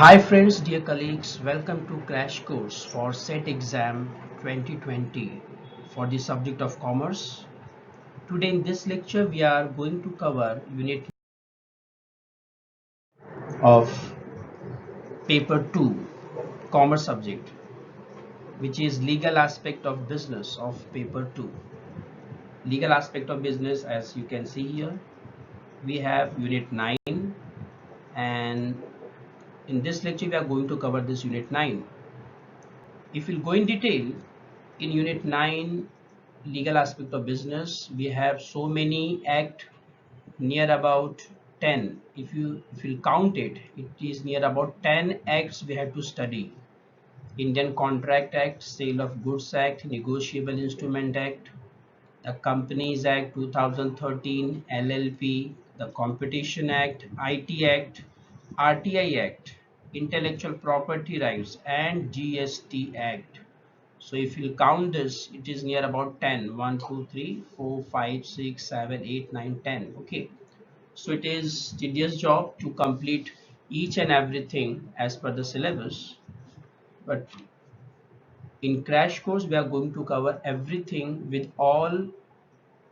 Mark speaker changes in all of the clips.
Speaker 1: Hi friends, dear colleagues, welcome to Crash Course for SET Exam 2020 for the subject of Commerce. Today in this lecture we are going to cover Unit of Paper 2, Commerce subject, which is Legal Aspect of Business of Paper 2. Legal Aspect of Business, as you can see here, we have Unit 9, and in this lecture we are going to cover this Unit 9. If we'll go in detail, in Unit 9, legal aspect of business, we have so many act, near about 10. If you count it, it is near about 10 acts we have to study. Indian Contract Act, Sale of Goods Act, Negotiable Instrument Act, the Companies Act 2013, LLP, the Competition Act, IT Act, RTI Act, Intellectual Property Rights, and GST Act. So if you count this, it is near about 10. 1, 2, 3, 4, 5, 6, 7, 8, 9, 10. Okay. So it is tedious job to complete each and everything as per the syllabus. But in Crash Course, we are going to cover everything with all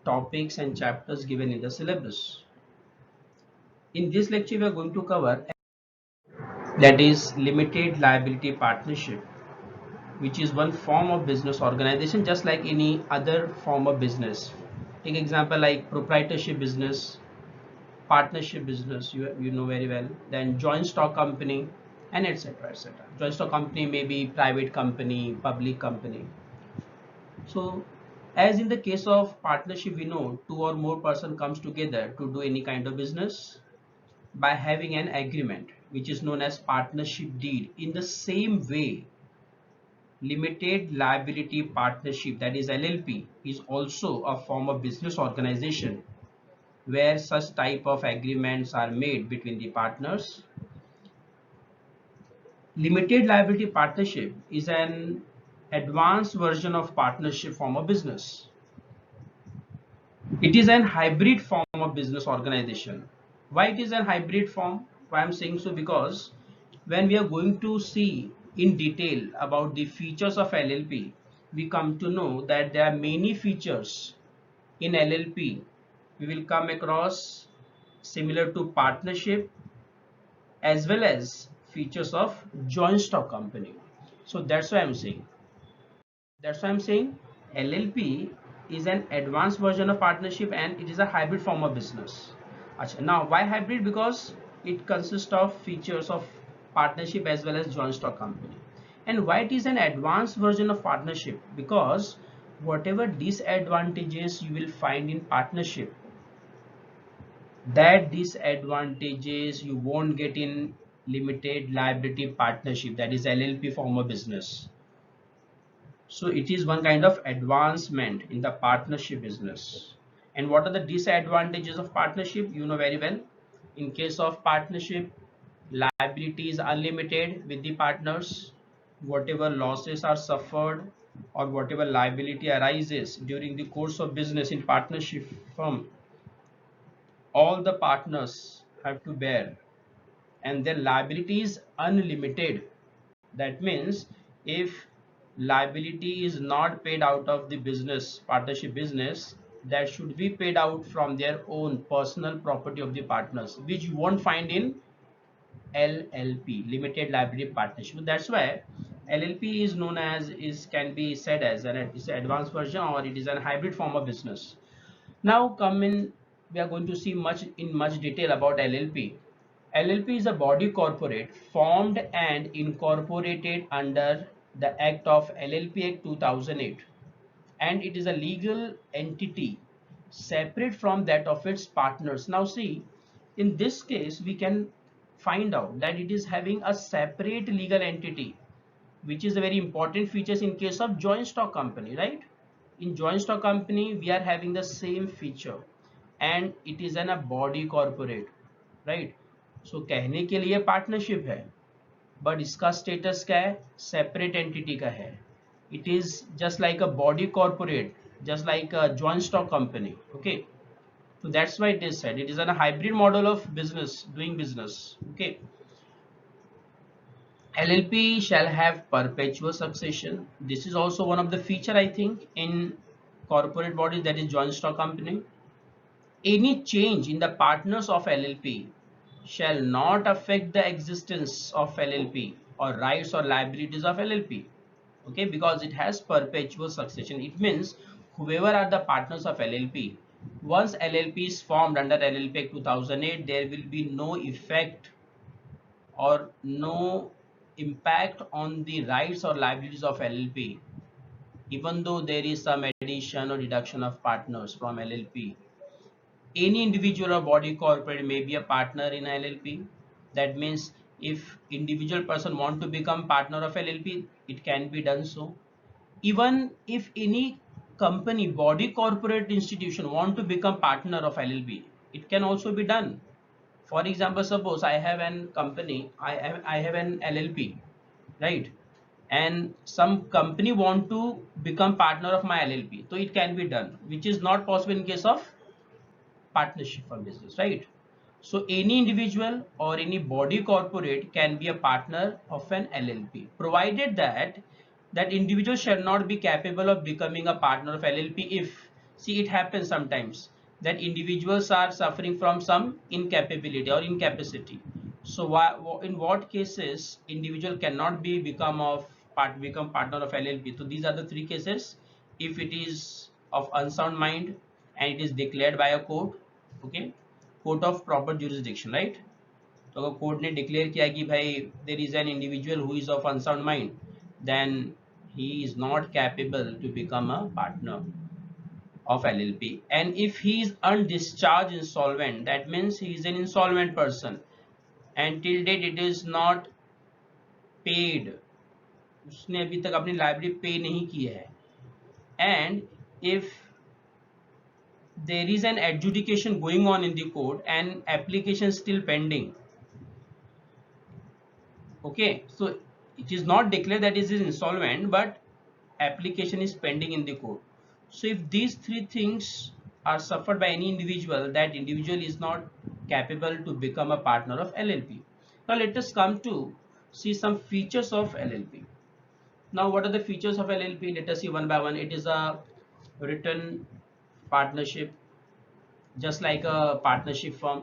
Speaker 1: topics and chapters given in the syllabus. In this lecture, we are going to cover that is limited liability partnership, which is one form of business organization just like any other form of business. Take example like proprietorship business, partnership business, you know very well, then joint stock company, and etc etc. Joint stock company may be private company, public company. So as in the case of partnership, we know two or more person comes together to do any kind of business by having an agreement which is known as partnership deed. In the same way, limited liability partnership, that is LLP, is also a form of business organization where such type of agreements are made between the partners. Limited liability partnership is an advanced version of partnership form of business. It is an hybrid form of business organization. Why it is a hybrid form? Why I'm saying so? Because when we are going to see in detail about the features of LLP, we come to know that there are many features in LLP we will come across similar to partnership as well as features of joint stock company. So that's why I'm saying. That's why I'm saying LLP is an advanced version of partnership and it is a hybrid form of business. Now, why hybrid? Because it consists of features of partnership as well as joint stock company. And why it is an advanced version of partnership? Because whatever disadvantages you will find in partnership, that disadvantages you won't get in limited liability partnership, that is LLP form of business. So it is one kind of advancement in the partnership business. And what are the disadvantages of partnership? You know very well. In case of partnership, liability is unlimited with the partners. Whatever losses are suffered or whatever liability arises during the course of business in partnership firm, all the partners have to bear, and their liability is unlimited. That means if liability is not paid out of the business, partnership business, that should be paid out from their own personal property of the partners, which you won't find in LLP, limited liability partnership. That's why LLP is known as, is can be said as an advanced version, or it is a hybrid form of business. Now come in, we are going to see much detail about LLP. LLP is a body corporate formed and incorporated under the Act of LLP Act 2008, and it is a legal entity separate from that of its partners. Now see, in this case we can find out that it is having a separate legal entity, which is a very important features in case of joint stock company, right? In joint stock company we are having the same feature, and it is a body corporate, right? So कहने के लिए partnership है, but इसका status क्या है? Separate entity का है. It is just like a body corporate, just like a joint stock company. Okay, so that's why it is said it is a hybrid model of business, doing business. Okay, LLP shall have perpetual succession. This is also one of the feature, I think, in corporate bodies, that is joint stock company. Any change in the partners of LLP shall not affect the existence of LLP or rights or liabilities of LLP. Okay, because it has perpetual succession. It means whoever are the partners of LLP, once LLP is formed under LLP Act 2008, there will be no effect or no impact on the rights or liabilities of LLP, even though there is some addition or deduction of partners from LLP. Any individual or body corporate may be a partner in LLP. That means if individual person want to become partner of LLP, it can be done so. Even if any company, body, corporate, institution want to become partner of LLP, it can also be done. For example, suppose I have an company, I have an LLP, right? And some company want to become partner of my LLP, so it can be done, which is not possible in case of partnership for business, right? So any individual or any body corporate can be a partner of an LLP, provided that that individual shall not be capable of becoming a partner of LLP if, see, it happens sometimes that individuals are suffering from some incapability or incapacity. So in what cases individual cannot become partner of LLP? So these are the three cases: if it is of unsound mind and it is declared by a court, okay, court of proper jurisdiction, right? तो अगर court ने declare किया कि भाई there is an individual who is of unsound mind, then he is not capable to become a partner of LLP. And if he is undischarged insolvent, that means he is an insolvent person and till date it is not paid, उसने अभी तक अपनी liability पे नहीं की है, and if there is an adjudication going on in the court and application still pending, okay, so it is not declared that it is insolvent, but application is pending in the court. So if these three things are suffered by any individual, that individual is not capable to become a partner of LLP. Now let us come to see some features of LLP. Now what are the features of LLP? Let us see one by one. It is a written partnership, just like a partnership firm.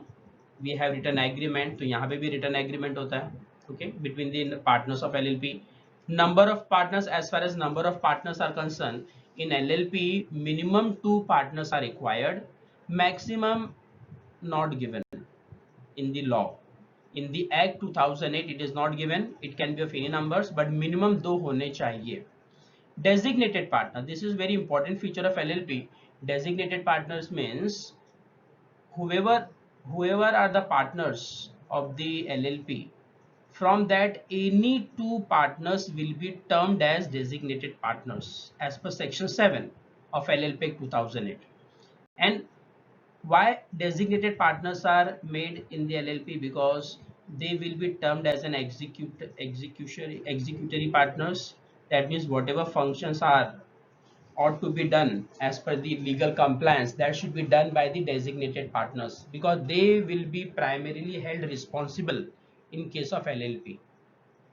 Speaker 1: We have written agreement, तो यहाँ पे भी written agreement होता है, okay, between the partners of LLP. Number of partners, as far as number of partners are concerned, in LLP minimum 2 partners are required, maximum not given in the law. In the Act 2008 it is not given, it can be of any numbers, but minimum 2 होने चाहिए. Designated partner, this is very important feature of LLP. Designated partners means whoever whoever are the partners of the LLP, from that any two partners will be termed as designated partners as per section 7 of LLP 2008. And why designated partners are made in the LLP? Because they will be termed as an executory partners. That means whatever functions are ought to be done as per the legal compliance, that should be done by the designated partners, because they will be primarily held responsible in case of LLP.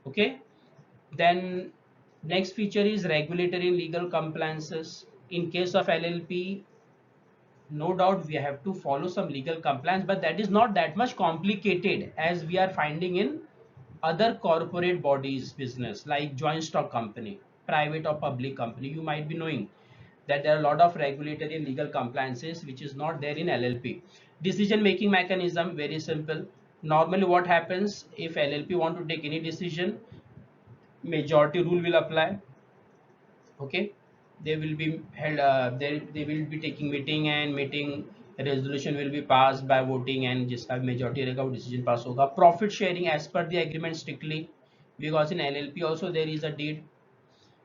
Speaker 1: Okay, then next feature is regulatory and legal compliances. In case of LLP, no doubt we have to follow some legal compliance, but that is not that much complicated as we are finding in other corporate bodies business, like joint stock company, private or public company. You might be knowing that there are a lot of regulatory and legal compliances which is not there in LLP. Decision making mechanism, very simple. Normally what happens, if LLP want to take any decision, majority rule will apply. Okay, they will be held, they will be taking meeting, and meeting resolution will be passed by voting, and जिसका majority रहेगा वो decision pass होगा. Profit sharing as per the agreement strictly, because in LLP also there is a deed.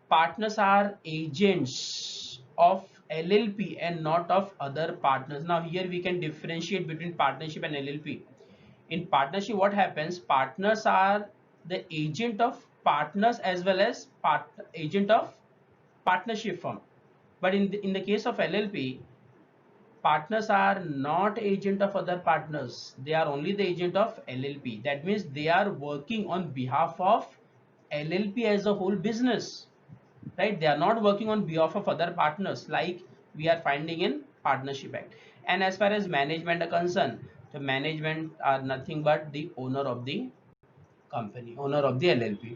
Speaker 1: Partners are agents of LLP and not of other partners. Now here we can differentiate between partnership and LLP. In partnership what happens, partners are the agent of partners as well as agent of partnership firm. But in the case of LLP, partners are not agent of other partners, they are only the agent of LLP. That means they are working on behalf of LLP as a whole business, right? They are not working on behalf of other partners like we are finding in Partnership Act. And as far as management are concerned, the management are nothing but the owner of the company, owner of the LLP.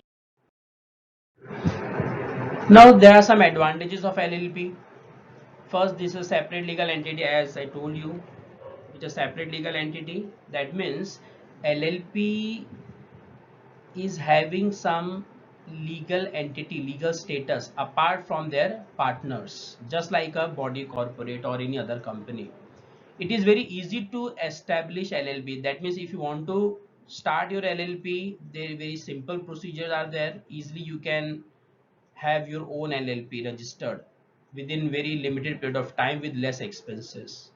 Speaker 1: Now there are some advantages of LLP. First, this is a separate legal entity, as I told you. It's a separate legal entity. That means LLP is having some legal entity, legal status apart from their partners, just like a body corporate or any other company. It is very easy to establish LLP. That means if you want to start your LLP, there very simple procedures are there. Easily you can have your own LLP registered within very limited period of time with less expenses.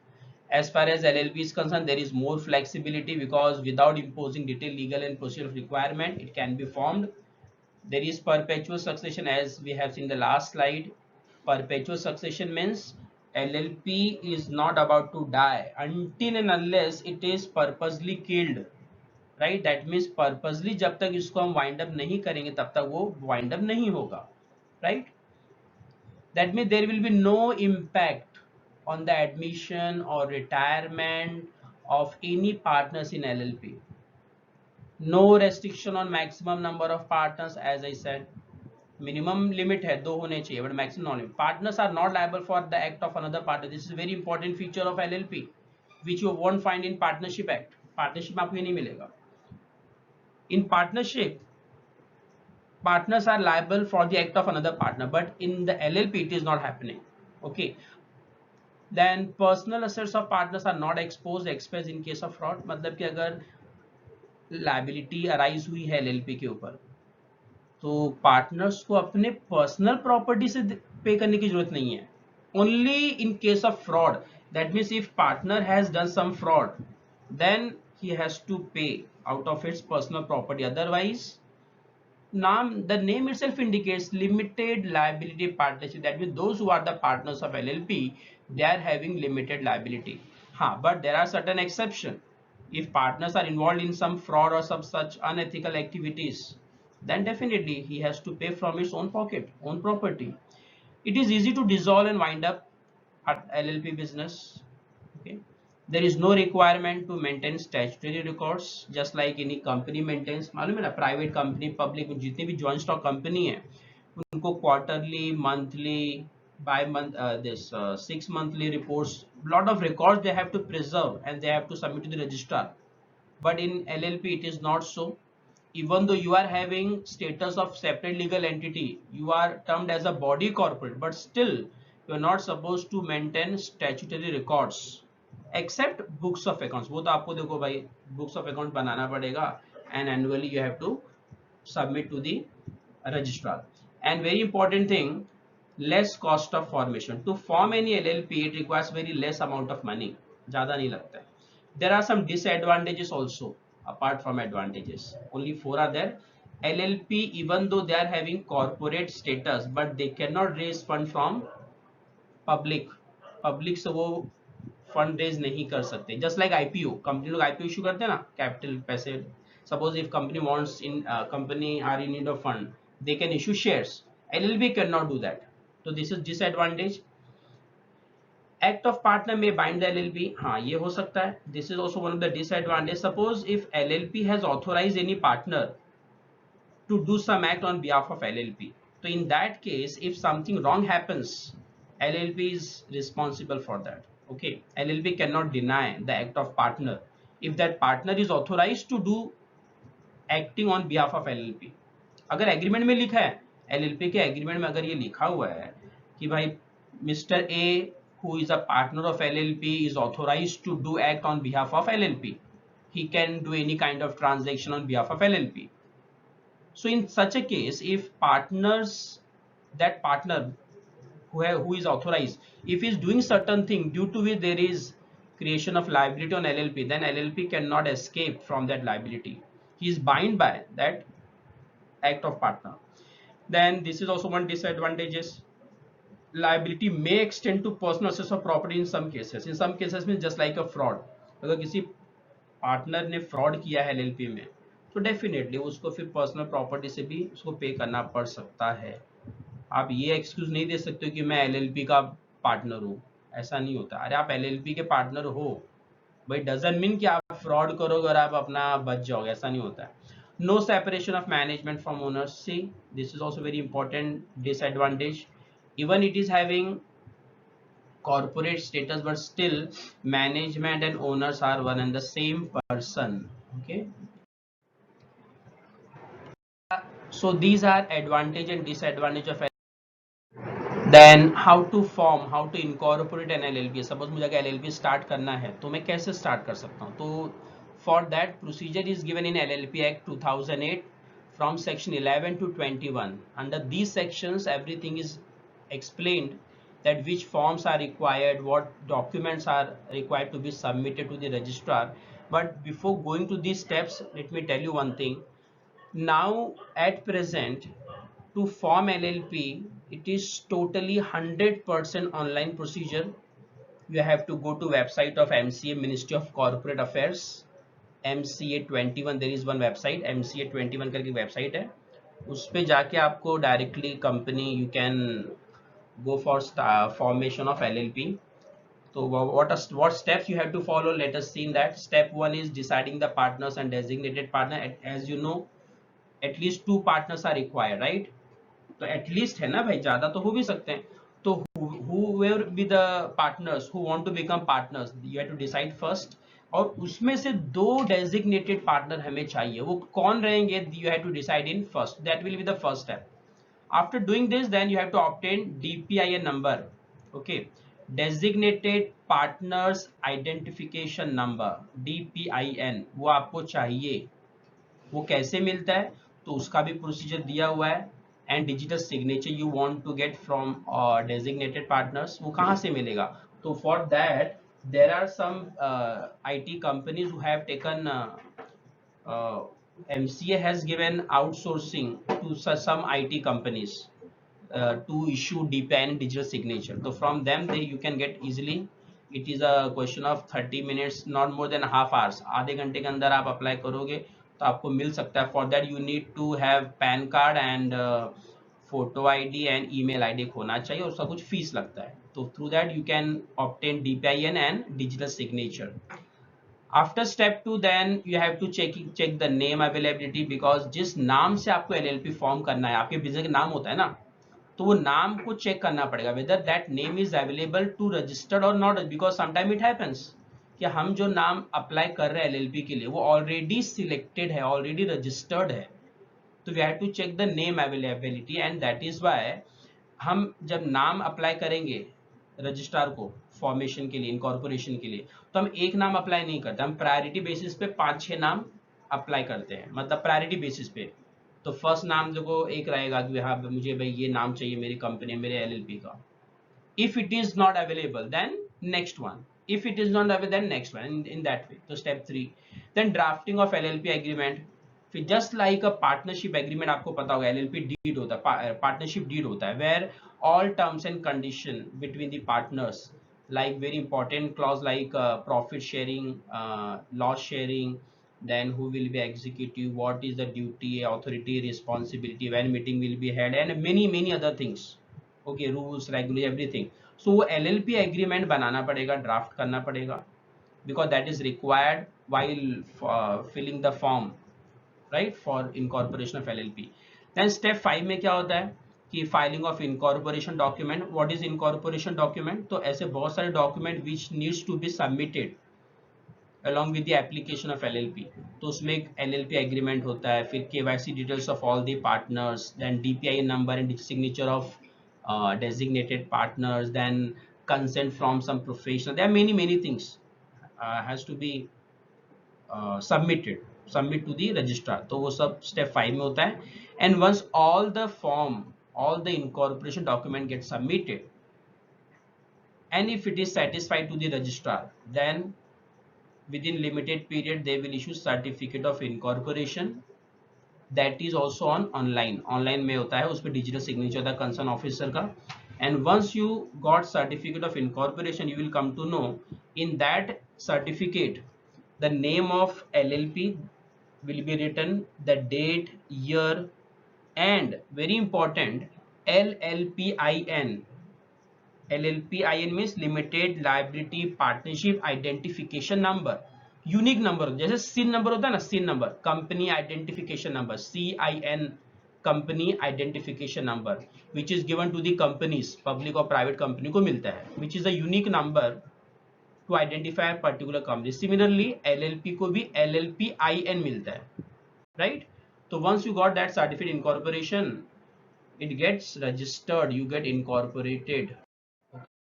Speaker 1: As far as LLP is concerned, there is more flexibility because without imposing detailed legal and procedural requirement, it can be formed. There is perpetual succession, as we have seen in the last slide. Perpetual succession means LLP is not about to die until and unless it is purposely killed, right? That means purposely जब तक इसको हम wind up नहीं करेंगे तब तक वो wind up नहीं होगा, right? That means there will be no impact on the admission or retirement of any partners in LLP. No restriction on maximum number of partners, as I said. Minimum limit है दो होने चाहिए, but maximum non. Partners are not liable for the act of another partner. This is a very important feature of LLP, which you won't find in Partnership Act. Partnership में आपको ये नहीं मिलेगा. In partnership, partners are liable for the act of another partner, but in the LLP it is not happening. Okay. Then personal assets of partners are not exposed in case of fraud. मतलब कि अगर liability arise हुई है LLP के ऊपर, तो partners को अपने पर्सनल प्रॉपर्टी से पे करने की जरूरत नहीं है. Only in case of fraud. That means if partner has done some fraud, then he has to pay out of its personal property. Otherwise, the name itself indicates limited liability partnership. That means those who are the partners of LLP, they are having limited liability. But there are certain exceptions. If partners are involved in some fraud or some such unethical activities, then definitely he has to pay from his own pocket, own property. It is easy to dissolve and wind up at LLP business. Okay. There is no requirement to maintain statutory records, just like any company maintains. मालूम है ना, private company, public, जितनी भी joint stock company है उनको quarterly, monthly, by month, this 6 monthly reports, lot of records they have to preserve and they have to submit to the registrar. But in LLP it is not so. Even though you are having status of separate legal entity, you are termed as a body corporate, but still you are not supposed to maintain statutory records except books of accounts. वो तो आपको देखो भाई books of account बनाना पड़ेगा and annually you have to submit to the registrar. And very important thing, less cost of formation. To form any LLP it requires very less amount of money, ज़्यादा नहीं लगता है. There are some disadvantages also apart from advantages. Only 4 are there. LLP, even though they are having corporate status, but they cannot raise fund from public से वो fund raise नहीं कर सकते. Just like IPO, company लोग IPO issue करते हैं ना, capital पैसे. Suppose if company wants in company are in need of fund, they can issue shares. LLP can not do that. तो this is disadvantage. Act of partner में bind the LLP, हाँ ये हो सकता है. This is also one of the disadvantage. Suppose if LLP has authorise any partner to do some act on behalf of LLP. So in that case, if something wrong happens, LLP is responsible for that. Okay, LLP cannot deny the act of partner if that partner is authorized to do acting on behalf of LLP. अगर agreement में लिखा है, LLP के agreement में अगर ये लिखा हुआ है कि भाई mister A who is a partner of LLP is authorized to do act on behalf of LLP, he can do any kind of transaction on behalf of LLP. So in such a case, if that partner who is authorized, if he is doing certain thing due to which there is creation of liability on LLP, then LLP cannot escape from that liability. He is bound by that act of partner. Then this is also one disadvantages. Liability may extend to personal assets of property in some cases. In some cases means just like a fraud. अगर किसी partner ने fraud किया है LLP में, तो definitely उसको फिर personal property से भी उसको पे करना पड़ सकता है। आप ये एक्सक्यूज नहीं दे सकते कि मैं एलएलपी का पार्टनर हूँ, ऐसा नहीं होता। अरे आप एलएलपी के पार्टनर हो भाई, डजंट मीन कि आप फ्रॉड करोगे और आप अपना बच जाओगे, ऐसा नहीं होता है। No separation of management from owners, see this is also very important disadvantage. Even it is having corporate status, but still management and owners are one and the same person. Okay, so these are advantage and disadvantage of then how to form, how to incorporate an LLP। Suppose मुझे अगर LLP start करना है तो मैं कैसे start कर सकता हूँ? तो for that procedure is given in LLP Act 2008 from section 11 to 21. Under these sections everything is explained, that which forms are required, what documents are required to be submitted to the registrar. But before going to these steps, let me tell you one thing. Now at present, to form LLP, it is totally 100% online procedure. You have to go to website of MCA, Ministry of Corporate Affairs, MCA 21, there is one website MCA 21 करके website है, उस पे जाके आपको directly company you can go for formation of LLP. So what steps you have to follow? Let us see in that. Step 1 is deciding the partners and designated partner. As you know, at least 2 partners are required, right? तो at least है ना भाई, ज्यादा तो हो भी सकते हैं। तो who will be the partners who want to become partners, you have to decide first। और उसमें से 2 डेजिग्नेटेड पार्टनर हमें चाहिए, वो कौन रहेंगे? you have to decide in first, that will be the first step। after doing this, then you have to obtain DPIN number। okay, designated partners identification number, DPIN, वो आपको चाहिए। वो कैसे मिलता है? तो उसका भी प्रोसीजर दिया हुआ है। And digital signature you want to get from designated partners, वो कहाँ से मिलेगा? तो for that there are some IT companies who have taken MCA has given outsourcing to some IT companies to issue DPIN digital signature. So from them you can get easily, it is a question of 30 minutes, not more than half hours। आधे घंटे के अंदर आप apply करोगे तो आपको मिल सकता है। For that you need to have pan card and photo ID and email ID होना चाहिए, और उसका कुछ फीस लगता है। तो through that you can obtain DPIN and digital signature. After step 2 then you have to check the name availability, because जिस नाम से आपको LLP फॉर्म करना है, आपके बिजनेस का नाम होता है ना, तो वो नाम को चेक करना पड़ेगा whether that name is available to registered और not, because sometime it happens कि हम जो नाम अप्लाई कर रहे हैं LLP के लिए वो ऑलरेडी सिलेक्टेड है, ऑलरेडी रजिस्टर्ड है। तो we have to check the name availability, and that is why हम जब नाम अप्लाई करेंगे रजिस्ट्रार को फॉर्मेशन के लिए, इनकॉर्पोरेशन के लिए, तो हम एक नाम अप्लाई नहीं करते, हम प्रायोरिटी बेसिस पे 5-6 नाम अप्लाई करते हैं, मतलब प्रायोरिटी बेसिस पे। तो फर्स्ट नाम देखो एक रहेगा कि हाँ मुझे भाई ये नाम चाहिए मेरी कंपनी, मेरे LLP का। if it is not available then next one, if it is not available then next one, in that way। तो step 3 then drafting of LLP agreement। फिर just like a partnership agreement, आपको पता होगा LLP deed होता है, partnership deed होता है, where all terms and condition between the partners, like very important clause like profit sharing, loss sharing, then who will be executive, what is the duty, authority, responsibility, when meeting will be held, and many other things। Okay, rules regulation everything. So वो LLP agreement बनाना पड़ेगा, draft करना पड़ेगा, because that is required while filing the form, right, for incorporation of LLP। Then step 5 में क्या होता है कि filing of incorporation document. What is incorporation document? तो ऐसे बहुत सारे document which needs to be submitted along with the application of LLP। तो उसमें एक LLP एग्रीमेंट होता है, फिर KYC details of all the partners, then DPIN number and signature of designated partners, then consent from some professional, there are many things has to be submit to the registrar। तो वो सब step 5 में होता है। and once all the form, all the incorporation document get submitted, and if it is satisfied to the registrar, then within limited period they will issue certificate of incorporation, that is also on online में होता है, उस पर digital signature होता है concern officer का। and once you got certificate of incorporation, you will come to know in that certificate the name of LLP will be written the date, year, and very important LLPIN. LLPIN means limited liability partnership identification number, unique number, जैसे CIN number होता है ना, CIN number, company identification number, CIN, company identification number, which is given to the companies, public और private company को मिलता है, which is a unique number to identify particular company. Similarly LLP को भी LLPIN मिलता है, राइट. तो once you got that certificate incorporation, it gets registered, you get incorporated